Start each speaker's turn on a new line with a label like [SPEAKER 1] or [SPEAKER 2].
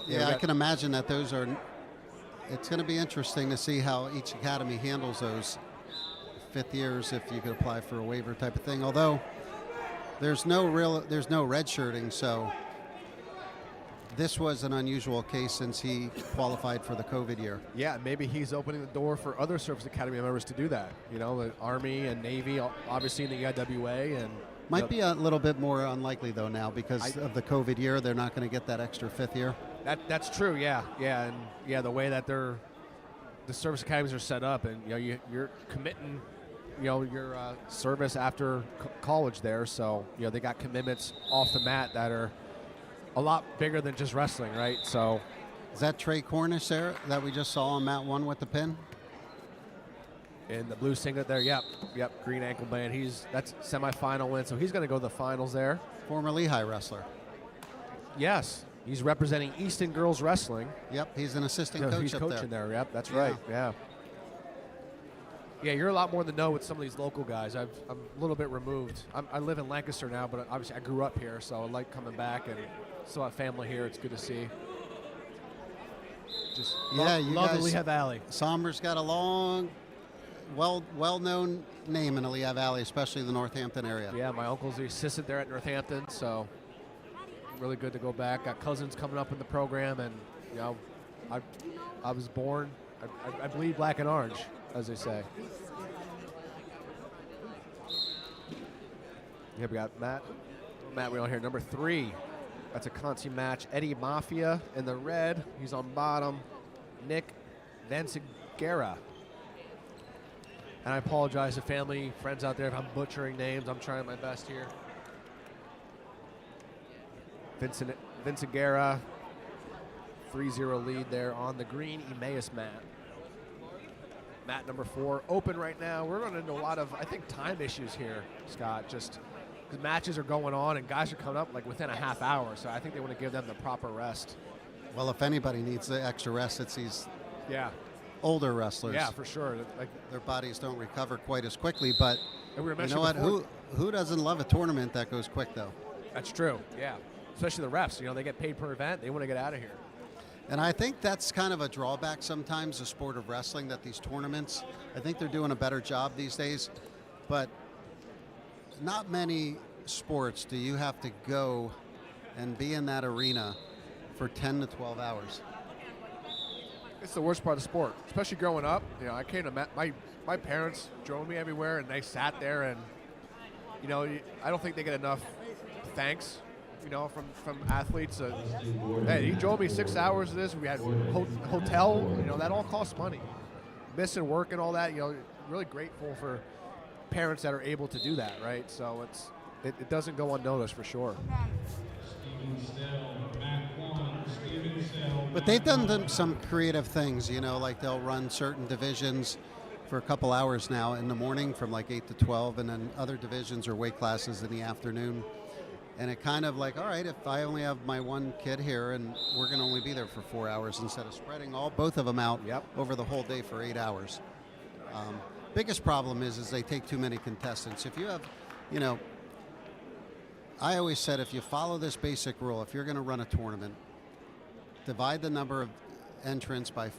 [SPEAKER 1] Yeah, I can imagine that those are. It's going to be interesting to see how each academy handles those fifth years, if you could apply for a waiver type of thing. Although there's no red shirting, so this was an unusual case since he qualified for the COVID year.
[SPEAKER 2] Yeah, maybe he's opening the door for other service academy members to do that. You know, the Army and Navy, obviously in the EIWA, and
[SPEAKER 1] might be a little bit more unlikely though now because of the COVID year. They're not going to get that extra fifth year.
[SPEAKER 2] That's true. Yeah, and the way that the service academies are set up, and you're committing, your service after college there. So they got commitments off the mat that are a lot bigger than just wrestling, right? So,
[SPEAKER 1] is that Trey Cornish there that we just saw on mat 1 with the pin?
[SPEAKER 2] In the blue singlet there, yep, green ankle band. That's semifinal win, so he's going to go to the finals there.
[SPEAKER 1] Former Lehigh wrestler.
[SPEAKER 2] Yes, he's representing Easton Girls Wrestling.
[SPEAKER 1] Yep, he's an assistant coach.
[SPEAKER 2] He's coaching there. Yep, that's right. Yeah. Yeah, you're a lot more in the know with some of these local guys. I'm a little bit removed. I live in Lancaster now, but obviously I grew up here, so I like coming back and still have family here. It's good to see. Just love the Lehigh Valley.
[SPEAKER 1] Somber's got a long, well-known name in the Lehigh Valley, especially the Northampton area.
[SPEAKER 2] Yeah, my uncle's the assistant there at Northampton, so really good to go back. Got cousins coming up in the program, and I was born. I bleed black and orange, as they say. Yeah, we got Matt Wheel here, number 3. That's a Conti match. Eddie Mafia in the red. He's on bottom. Nick Vansegera. And I apologize to family, friends out there if I'm butchering names. I'm trying my best here. Vansegera, 3-0 lead there on the green Emmaus mat. Mat number 4, open right now. We're running into a lot of, I think, time issues here, Scott. Just because matches are going on and guys are coming up like within a half hour, so I think they want to give them the proper rest.
[SPEAKER 1] Well, if anybody needs the extra rest, it's these older wrestlers.
[SPEAKER 2] Yeah, for sure. Like,
[SPEAKER 1] their bodies don't recover quite as quickly, but
[SPEAKER 2] you
[SPEAKER 1] know what? Who doesn't love a tournament that goes quick, though?
[SPEAKER 2] That's true, yeah. Especially the refs. They get paid per event. They want to get out of here.
[SPEAKER 1] And I think that's kind of a drawback sometimes, the sport of wrestling, that these tournaments, I think they're doing a better job these days, but not many sports do you have to go and be in that arena for 10 to 12 hours.
[SPEAKER 2] It's the worst part of the sport, especially growing up. I came to my parents drove me everywhere, and they sat there, and I don't think they get enough thanks. From athletes. Hey, he drove me 6 hours of this. We had hotel. That all costs money. Missing work and all that. Really grateful for parents that are able to do that, right? So it doesn't go unnoticed for sure.
[SPEAKER 1] But they've done some creative things, like they'll run certain divisions for a couple hours now in the morning from like 8 to 12, and then other divisions or weight classes in the afternoon. And it kind of like, all right, if I only have my one kid here and we're going to only be there for 4 hours instead of spreading both of them out over the whole day for 8 hours. Biggest problem is they take too many contestants. If you have, I always said if you follow this basic rule, if you're going to run a tournament, divide the number of entrants by